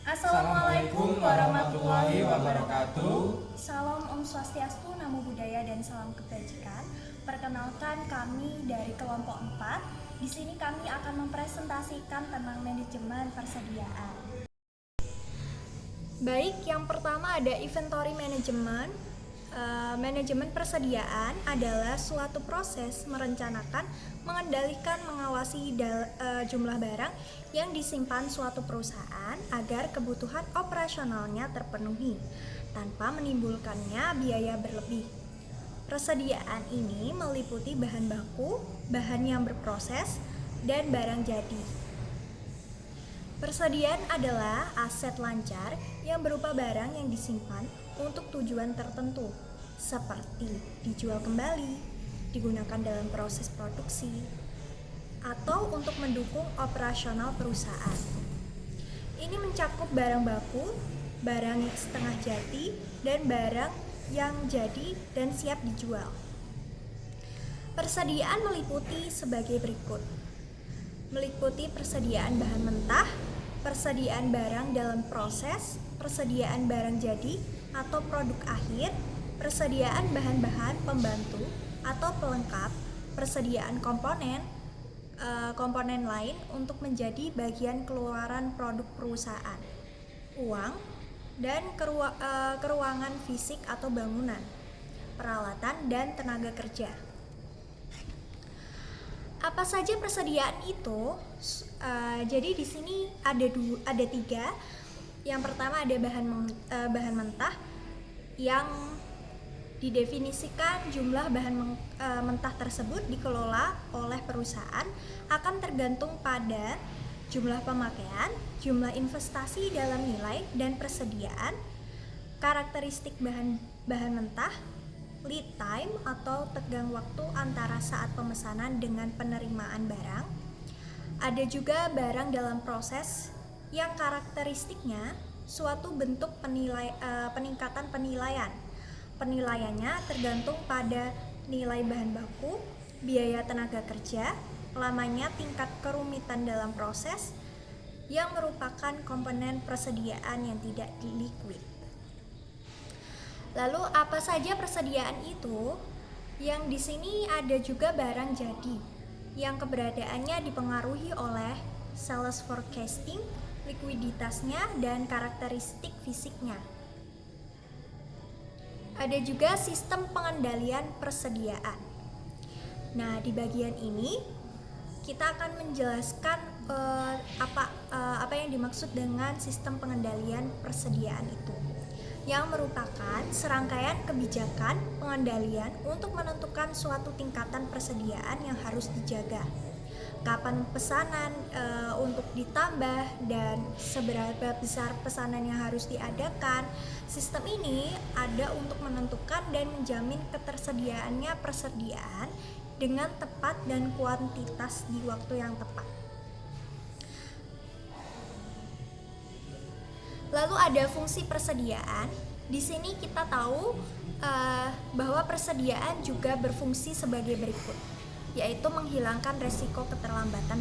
Assalamualaikum warahmatullahi wabarakatuh. Salam Om Swastiastu, Namo Buddhaya, dan salam kebajikan. Perkenalkan, kami dari kelompok 4. Di sini kami akan mempresentasikan tentang manajemen persediaan. Baik, yang pertama ada inventory management. Manajemen persediaan adalah suatu proses merencanakan, mengendalikan, mengawasi jumlah barang yang disimpan suatu perusahaan agar kebutuhan operasionalnya terpenuhi tanpa menimbulkannya biaya berlebih. Persediaan ini meliputi bahan baku, bahan yang berproses, dan barang jadi. Persediaan adalah aset lancar yang berupa barang yang disimpan untuk tujuan tertentu, seperti dijual kembali, digunakan dalam proses produksi, atau untuk mendukung operasional perusahaan. Ini mencakup barang baku, barang setengah jadi, dan barang yang jadi dan siap dijual. Persediaan meliputi sebagai berikut. Meliputi persediaan bahan mentah, persediaan barang dalam proses, persediaan barang jadi atau produk akhir, persediaan bahan-bahan pembantu atau pelengkap, persediaan komponen lain untuk menjadi bagian keluaran produk perusahaan, uang, dan keruangan fisik atau bangunan, peralatan, dan tenaga kerja. Apa saja persediaan itu? Jadi di sini ada 3. Yang pertama ada bahan mentah yang didefinisikan jumlah bahan mentah tersebut dikelola oleh perusahaan akan tergantung pada jumlah pemakaian, jumlah investasi dalam nilai dan persediaan, karakteristik bahan mentah, lead time atau tegang waktu antara saat pemesanan dengan penerimaan barang. Ada juga barang dalam proses yang karakteristiknya suatu bentuk peningkatan penilaian. Penilaiannya tergantung pada nilai bahan baku, biaya tenaga kerja, lamanya tingkat kerumitan dalam proses, yang merupakan komponen persediaan yang tidak liquid. Lalu apa saja persediaan itu? Yang di sini ada juga barang jadi, yang keberadaannya dipengaruhi oleh sales forecasting, likuiditasnya, dan karakteristik fisiknya. Ada juga sistem pengendalian persediaan. Nah, di bagian ini kita akan menjelaskan apa yang dimaksud dengan sistem pengendalian persediaan itu, yang merupakan serangkaian kebijakan pengendalian untuk menentukan suatu tingkatan persediaan yang harus dijaga, kapan pesanan untuk ditambah, dan seberapa besar pesanan yang harus diadakan. Sistem ini ada untuk menentukan dan menjamin ketersediaannya persediaan dengan tepat dan kuantitas di waktu yang tepat. Lalu ada fungsi persediaan. Di sini kita tahu bahwa persediaan juga berfungsi sebagai berikut, yaitu menghilangkan resiko keterlambatan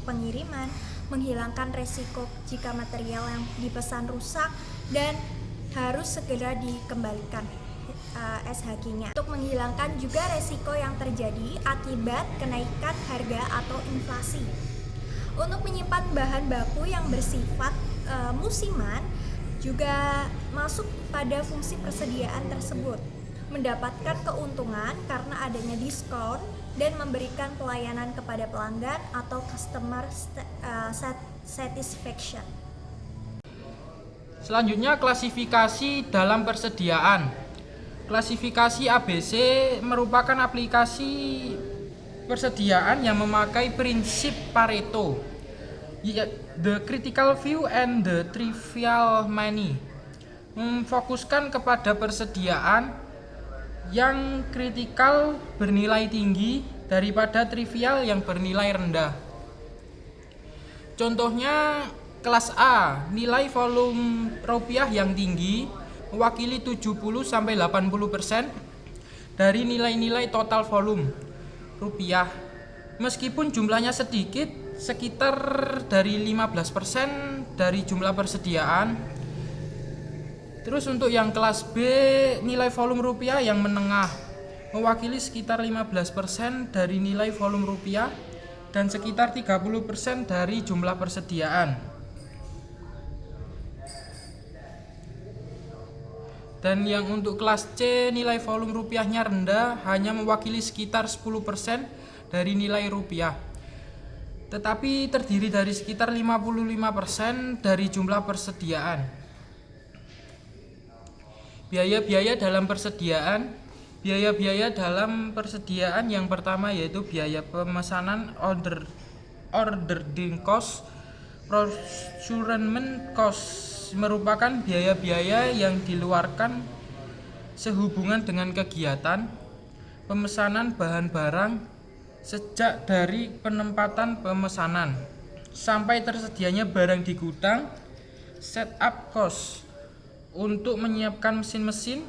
pengiriman, menghilangkan resiko jika material yang dipesan rusak dan harus segera dikembalikan SHG-nya, untuk menghilangkan juga resiko yang terjadi akibat kenaikan harga atau inflasi, untuk menyimpan bahan baku yang bersifat musiman juga masuk pada fungsi persediaan tersebut, mendapatkan keuntungan karena adanya diskon dan memberikan pelayanan kepada pelanggan atau customer satisfaction. Selanjutnya, klasifikasi dalam persediaan. Klasifikasi ABC merupakan aplikasi persediaan yang memakai prinsip Pareto, the critical few and the trivial many, memfokuskan kepada persediaan yang kritikal bernilai tinggi daripada trivial yang bernilai rendah. Contohnya, kelas A, nilai volume rupiah yang tinggi mewakili 70-80% dari nilai-nilai total volume rupiah. Meskipun jumlahnya sedikit, sekitar dari 15% dari jumlah persediaan. Terus untuk yang kelas B, nilai volume rupiah yang menengah mewakili sekitar 15% dari nilai volume rupiah dan sekitar 30% dari jumlah persediaan. Dan yang untuk kelas C, nilai volume rupiahnya rendah, hanya mewakili sekitar 10% dari nilai rupiah, tetapi terdiri dari sekitar 55% dari jumlah persediaan. Biaya-biaya dalam persediaan. Biaya-biaya dalam persediaan yang pertama yaitu biaya pemesanan, ordering cost, procurement cost, merupakan biaya-biaya yang dikeluarkan sehubungan dengan kegiatan pemesanan bahan barang sejak dari penempatan pemesanan sampai tersedianya barang di gudang. Setup cost untuk menyiapkan mesin-mesin,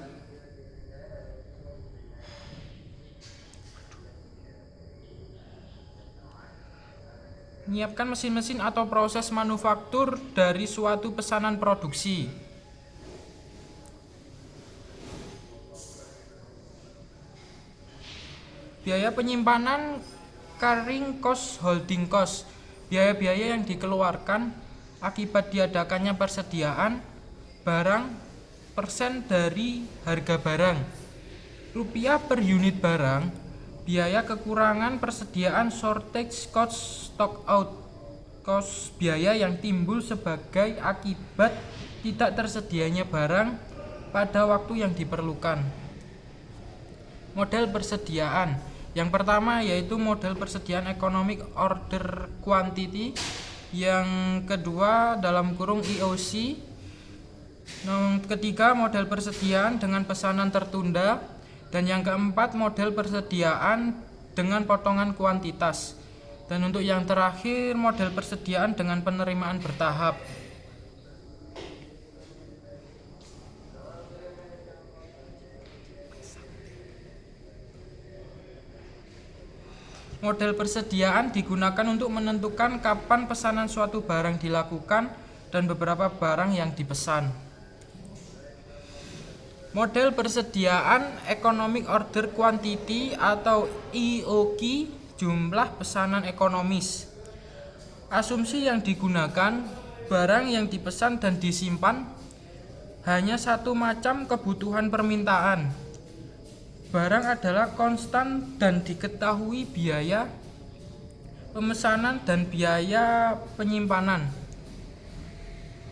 atau proses manufaktur dari suatu pesanan produksi. Biaya penyimpanan, carrying cost, holding cost, biaya-biaya yang dikeluarkan akibat diadakannya persediaan barang, persen dari harga barang, rupiah per unit barang, biaya kekurangan persediaan, shortage cost, stock out cost, biaya yang timbul sebagai akibat tidak tersedianya barang pada waktu yang diperlukan. Model persediaan yang pertama yaitu model persediaan economic order quantity, yang kedua dalam kurung EOC, yang ketiga model persediaan dengan pesanan tertunda, dan yang keempat model persediaan dengan potongan kuantitas, dan untuk yang terakhir model persediaan dengan penerimaan bertahap. Model persediaan digunakan untuk menentukan kapan pesanan suatu barang dilakukan dan beberapa barang yang dipesan. Model persediaan Economic Order Quantity atau EOQ, jumlah pesanan ekonomis. Asumsi yang digunakan, barang yang dipesan dan disimpan hanya satu macam kebutuhan permintaan. Barang adalah konstan dan diketahui biaya pemesanan dan biaya penyimpanan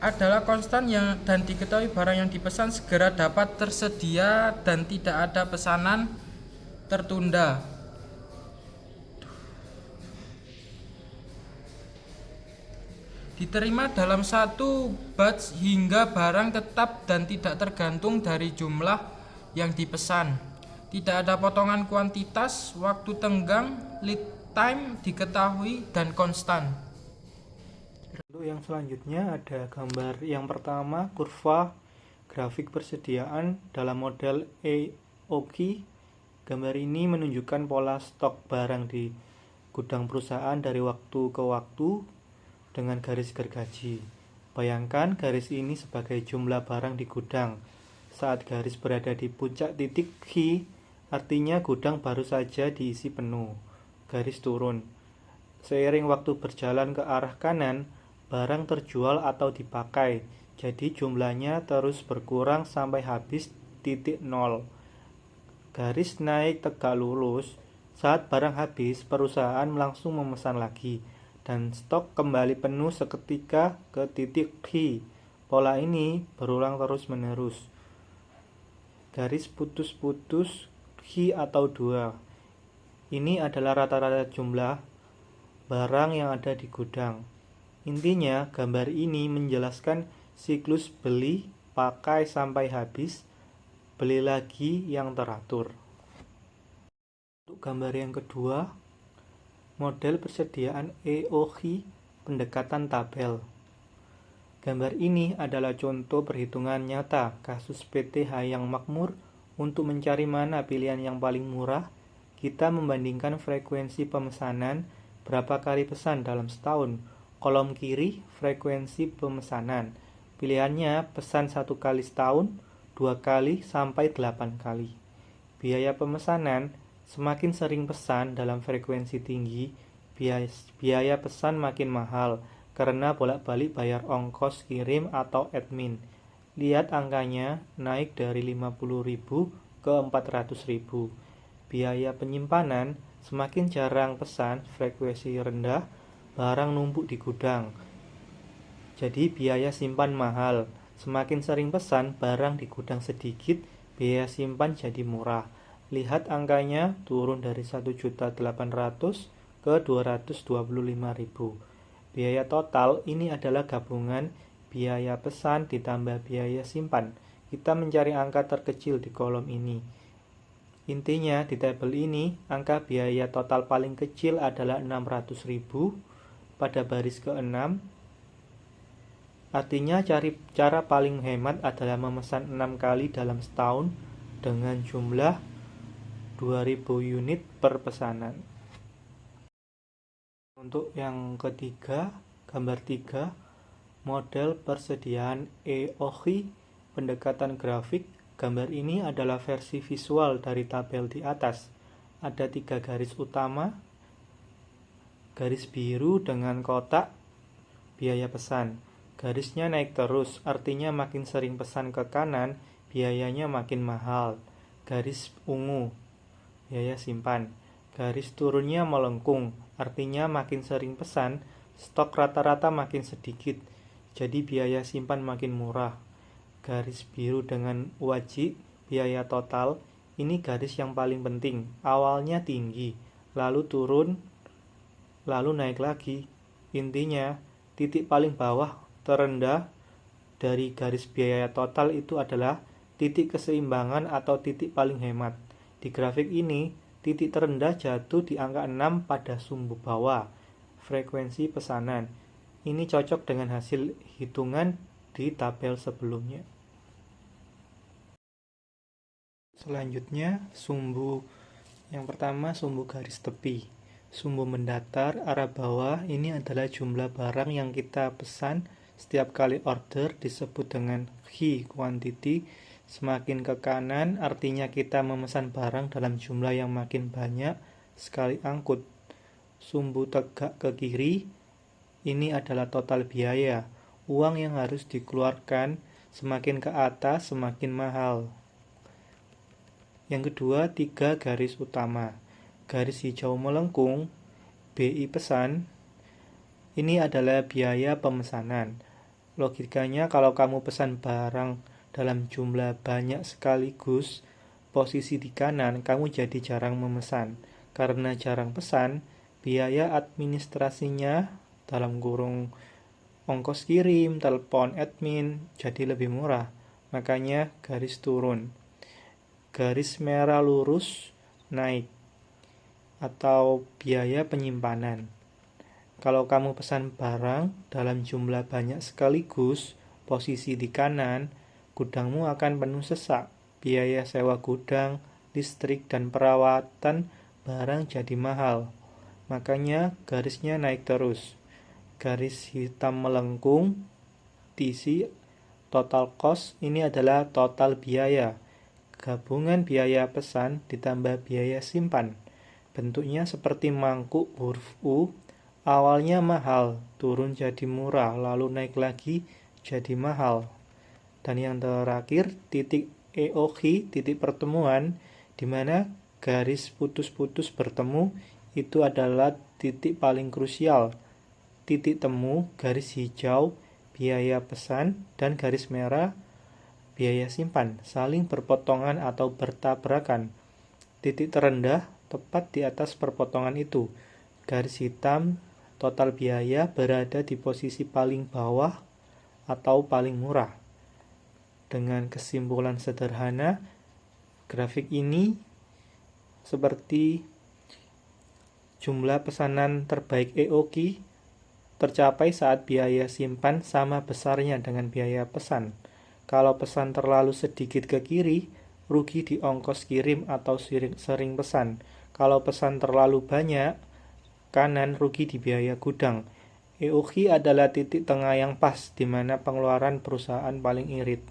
adalah konstan dan diketahui barang yang dipesan segera dapat tersedia dan tidak ada pesanan tertunda. Diterima dalam satu batch hingga barang tetap dan tidak tergantung dari jumlah yang dipesan. Tidak ada potongan kuantitas, waktu tenggang, lead time diketahui dan konstan. Untuk yang selanjutnya ada gambar yang pertama, kurva grafik persediaan dalam model EOQ. Gambar ini menunjukkan pola stok barang di gudang perusahaan dari waktu ke waktu dengan garis gergaji. Bayangkan garis ini sebagai jumlah barang di gudang. Saat garis berada di puncak titik Q, artinya gudang baru saja diisi penuh. Garis turun. Seiring waktu berjalan ke arah kanan, barang terjual atau dipakai, jadi jumlahnya terus berkurang sampai habis titik nol. Garis naik tegak lurus. Saat barang habis, perusahaan langsung memesan lagi, dan stok kembali penuh seketika ke titik Q. Pola ini berulang terus-menerus. Garis putus-putus Q atau 2. Ini adalah rata-rata jumlah barang yang ada di gudang. Intinya, gambar ini menjelaskan siklus beli, pakai sampai habis, beli lagi yang teratur. Untuk gambar yang kedua, model persediaan EOQ, pendekatan tabel. Gambar ini adalah contoh perhitungan nyata kasus PT Hayang Makmur. Untuk mencari mana pilihan yang paling murah, kita membandingkan frekuensi pemesanan, berapa kali pesan dalam setahun, Kolom kiri, frekuensi pemesanan. Pilihannya pesan 1 kali setahun, 2 kali, sampai 8 kali. Biaya pemesanan, semakin sering pesan dalam frekuensi tinggi, biaya pesan makin mahal karena bolak-balik bayar ongkos kirim atau admin. Lihat angkanya naik dari 50.000 ke 400.000. Biaya penyimpanan, semakin jarang pesan, frekuensi rendah, barang numpuk di gudang. Jadi biaya simpan mahal. Semakin sering pesan, barang di gudang sedikit, biaya simpan jadi murah. Lihat angkanya turun dari 1.800.000 ke 225.000. Biaya total ini adalah gabungan biaya pesan ditambah biaya simpan. Kita mencari angka terkecil di kolom ini. Intinya di tabel ini, angka biaya total paling kecil adalah 600.000 pada baris ke-6. Artinya cara paling hemat adalah memesan 6 kali dalam setahun dengan jumlah 2000 unit per pesanan. Untuk yang ketiga, gambar 3, model persediaan EOKI pendekatan grafik. Gambar ini adalah versi visual dari tabel di atas. Ada 3 garis utama, garis biru dengan kotak biaya pesan. Garisnya naik terus, artinya makin sering pesan ke kanan, biayanya makin mahal. Garis ungu, biaya simpan. Garis turunnya melengkung, artinya makin sering pesan, stok rata-rata makin sedikit, jadi biaya simpan makin murah. Garis biru dengan wajik, biaya total. Ini garis yang paling penting, awalnya tinggi, lalu turun, lalu naik lagi. Intinya, titik paling bawah terendah dari garis biaya total itu adalah titik keseimbangan atau titik paling hemat. Di grafik ini, titik terendah jatuh di angka 6 pada sumbu bawah, frekuensi pesanan. Ini cocok dengan hasil hitungan di tabel sebelumnya. Selanjutnya, sumbu yang pertama, sumbu garis tepi. Sumbu mendatar arah bawah ini adalah jumlah barang yang kita pesan setiap kali order, disebut dengan key quantity. Semakin ke kanan artinya kita memesan barang dalam jumlah yang makin banyak sekali angkut. Sumbu tegak ke kiri ini adalah total biaya, uang yang harus dikeluarkan. Semakin ke atas semakin mahal. Yang kedua, 3 garis utama. Garis hijau melengkung, BI pesan, ini adalah biaya pemesanan. Logikanya kalau kamu pesan barang dalam jumlah banyak sekaligus, posisi di kanan kamu jadi jarang memesan. Karena jarang pesan, biaya administrasinya dalam kurung ongkos kirim, telepon admin jadi lebih murah. Makanya garis turun. Garis merah lurus naik atau biaya penyimpanan. Kalau kamu pesan barang dalam jumlah banyak sekaligus, posisi di kanan, gudangmu akan penuh sesak. Biaya sewa gudang, listrik, dan perawatan barang jadi mahal. Makanya garisnya naik terus. Garis hitam melengkung, TC, total cost, ini adalah total biaya. Gabungan biaya pesan ditambah biaya simpan. Bentuknya seperti mangkuk huruf U, awalnya mahal, turun jadi murah, lalu naik lagi jadi mahal. Dan yang terakhir, titik EOKI, titik pertemuan, di mana garis putus-putus bertemu, itu adalah titik paling krusial. Titik temu, garis hijau, biaya pesan, dan garis merah, biaya simpan, saling berpotongan atau bertabrakan. Titik terendah tepat di atas perpotongan itu. Garis hitam, total biaya, berada di posisi paling bawah atau paling murah. Dengan kesimpulan sederhana, grafik ini seperti jumlah pesanan terbaik EOKI tercapai saat biaya simpan sama besarnya dengan biaya pesan. Kalau pesan terlalu sedikit ke kiri, rugi di ongkos kirim atau sering pesan. Kalau pesan terlalu banyak kanan, rugi di biaya gudang. EOQ adalah titik tengah yang pas di mana pengeluaran perusahaan paling irit.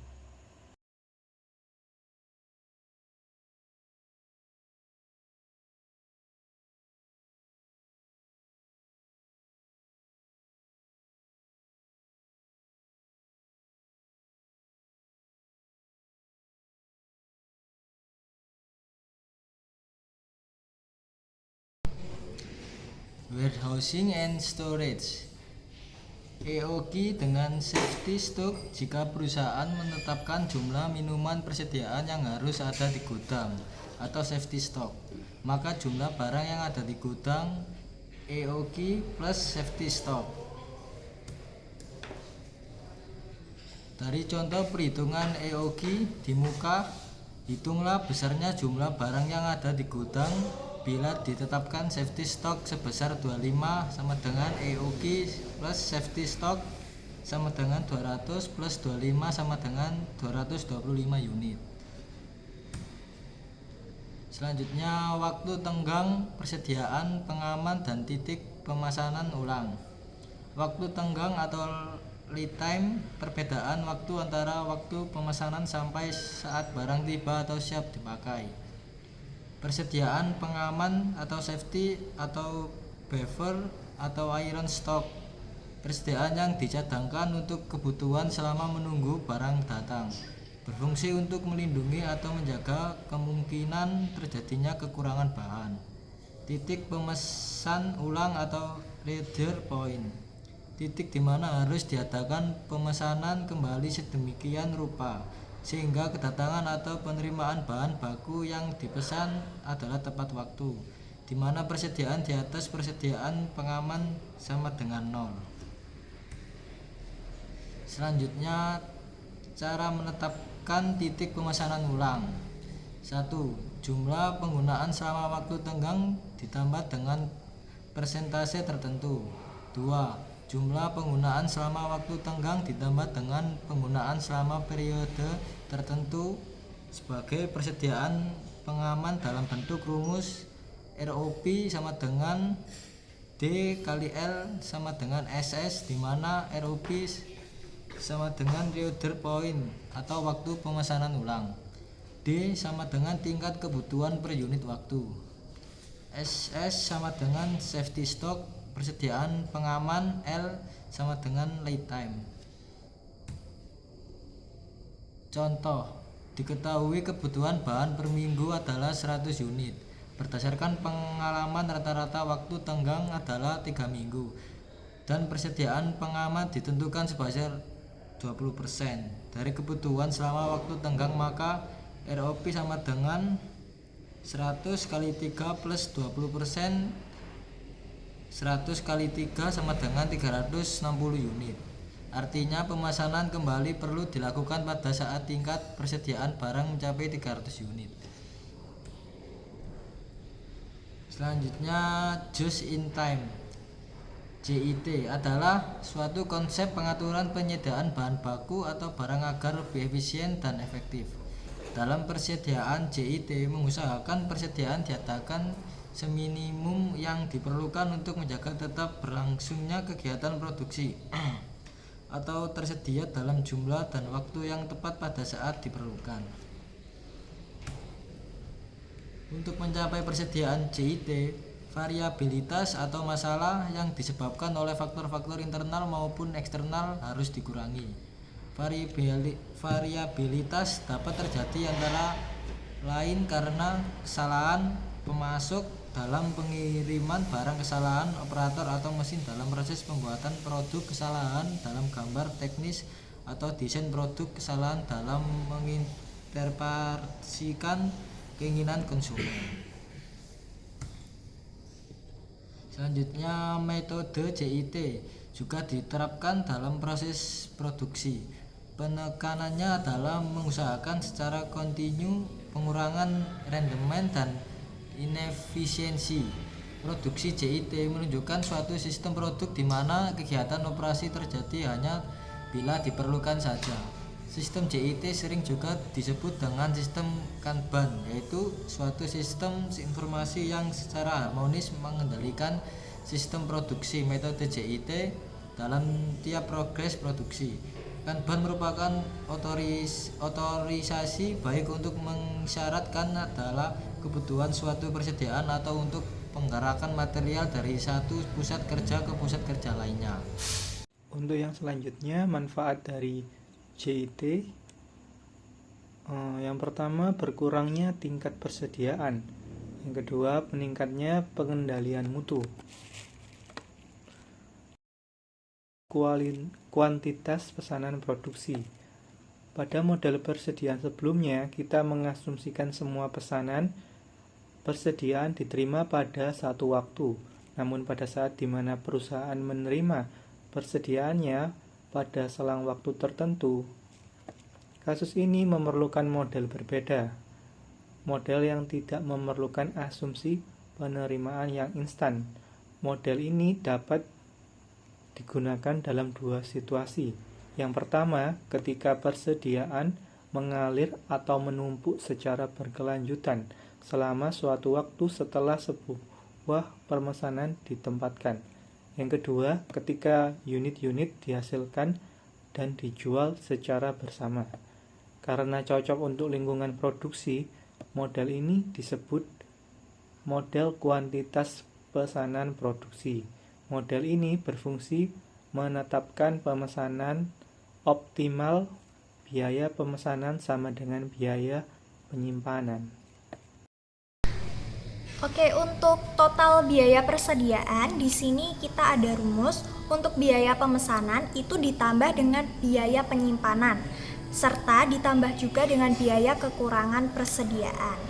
Warehousing and storage. EOQ dengan safety stock. Jika perusahaan menetapkan jumlah minuman persediaan yang harus ada di gudang atau safety stock, maka jumlah barang yang ada di gudang EOQ plus safety stock. Dari contoh perhitungan EOQ di muka, hitunglah besarnya jumlah barang yang ada di gudang bila ditetapkan safety stock sebesar 25 sama dengan EOQ plus safety stock sama dengan 200 plus 25 sama dengan 225 unit. Selanjutnya, waktu tenggang persediaan, pengaman, dan titik pemesanan ulang. Waktu tenggang atau lead time, perbedaan waktu antara waktu pemesanan sampai saat barang tiba atau siap dipakai. Persediaan, pengaman atau safety atau buffer atau iron stock, persediaan yang dicadangkan untuk kebutuhan selama menunggu barang datang, berfungsi untuk melindungi atau menjaga kemungkinan terjadinya kekurangan bahan. Titik pemesan ulang atau reorder point, titik di mana harus diadakan pemesanan kembali sedemikian rupa sehingga kedatangan atau penerimaan bahan baku yang dipesan adalah tepat waktu, di mana persediaan di atas persediaan pengaman sama dengan 0. Selanjutnya, cara menetapkan titik pemesanan ulang. 1. Jumlah penggunaan selama waktu tenggang ditambah dengan persentase tertentu. 2. Jumlah penggunaan selama waktu tenggang ditambah dengan penggunaan selama periode tertentu sebagai persediaan pengaman dalam bentuk rumus ROP sama dengan D kali L sama dengan SS, di mana ROP sama dengan reorder point atau waktu pemesanan ulang, D sama dengan tingkat kebutuhan per unit waktu, SS sama dengan safety stock, persediaan pengaman, L sama dengan lead time. Contoh, diketahui kebutuhan bahan per minggu adalah 100 unit. Berdasarkan pengalaman, rata-rata waktu tenggang adalah 3 minggu dan persediaan pengaman ditentukan sebesar 20% dari kebutuhan selama waktu tenggang, maka ROP sama dengan 100 kali 3 plus 20%, 100 kali 3 sama dengan 360 unit. Artinya pemesanan kembali perlu dilakukan pada saat tingkat persediaan barang mencapai 300 unit. Selanjutnya, just in time. JIT adalah suatu konsep pengaturan penyediaan bahan baku atau barang agar lebih efisien dan efektif. Dalam persediaan, JIT mengusahakan persediaan diadakan seminimum yang diperlukan untuk menjaga tetap berlangsungnya kegiatan produksi atau tersedia dalam jumlah dan waktu yang tepat pada saat diperlukan. Untuk mencapai persediaan JIT, variabilitas atau masalah yang disebabkan oleh faktor-faktor internal maupun eksternal harus dikurangi. Variabilitas dapat terjadi antara lain karena kesalahan pemasok dalam pengiriman barang, kesalahan operator atau mesin dalam proses pembuatan produk, kesalahan dalam gambar teknis atau desain produk, kesalahan dalam menginterpretasikan keinginan konsumen. Selanjutnya, metode JIT juga diterapkan dalam proses produksi. Penekanannya adalah mengusahakan secara kontinu pengurangan rendemen dan inefisiensi. Produksi JIT menunjukkan suatu sistem produk di mana kegiatan operasi terjadi hanya bila diperlukan saja. Sistem JIT sering juga disebut dengan sistem Kanban, yaitu suatu sistem informasi yang secara harmonis mengendalikan sistem produksi. Metode JIT dalam tiap progres produksi. Kanban merupakan otorisasi baik untuk mensyaratkan adalah kebutuhan suatu persediaan atau untuk penggerakan material dari satu pusat kerja ke pusat kerja lainnya. Untuk yang selanjutnya, manfaat dari JIT. Yang pertama, berkurangnya tingkat persediaan. Yang kedua, meningkatnya pengendalian mutu. Kuantitas pesanan produksi. Pada model persediaan sebelumnya, kita mengasumsikan semua pesanan persediaan diterima pada satu waktu. Namun pada saat di mana perusahaan menerima persediaannya pada selang waktu tertentu, kasus ini memerlukan model berbeda. Model yang tidak memerlukan asumsi penerimaan yang instan. Model ini dapat digunakan dalam dua situasi. Yang pertama, ketika persediaan mengalir atau menumpuk secara berkelanjutan selama suatu waktu setelah sebuah pemesanan ditempatkan. Yang kedua, ketika unit-unit dihasilkan dan dijual secara bersama. Karena cocok untuk lingkungan produksi, model ini disebut model kuantitas pesanan produksi. Model ini berfungsi menetapkan pemesanan optimal, biaya pemesanan sama dengan biaya penyimpanan. Oke, untuk total biaya persediaan di sini kita ada rumus untuk biaya pemesanan itu ditambah dengan biaya penyimpanan serta ditambah juga dengan biaya kekurangan persediaan.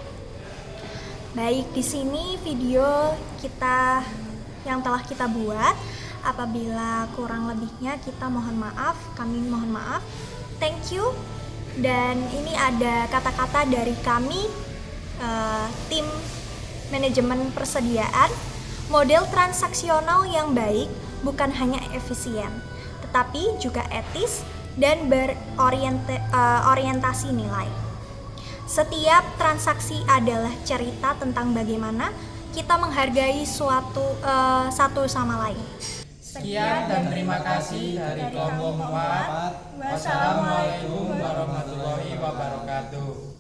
Baik, di sini video kita yang telah kita buat. Apabila kurang lebihnya kita mohon maaf, kami mohon maaf. Thank you. Dan ini ada kata-kata dari kami, tim manajemen persediaan. Model transaksional yang baik bukan hanya efisien, tetapi juga etis dan berorientasi nilai. Setiap transaksi adalah cerita tentang bagaimana kita menghargai satu sama lain. Sekian dan terima kasih dari kelompok 4. Wassalamualaikum warahmatullahi wabarakatuh.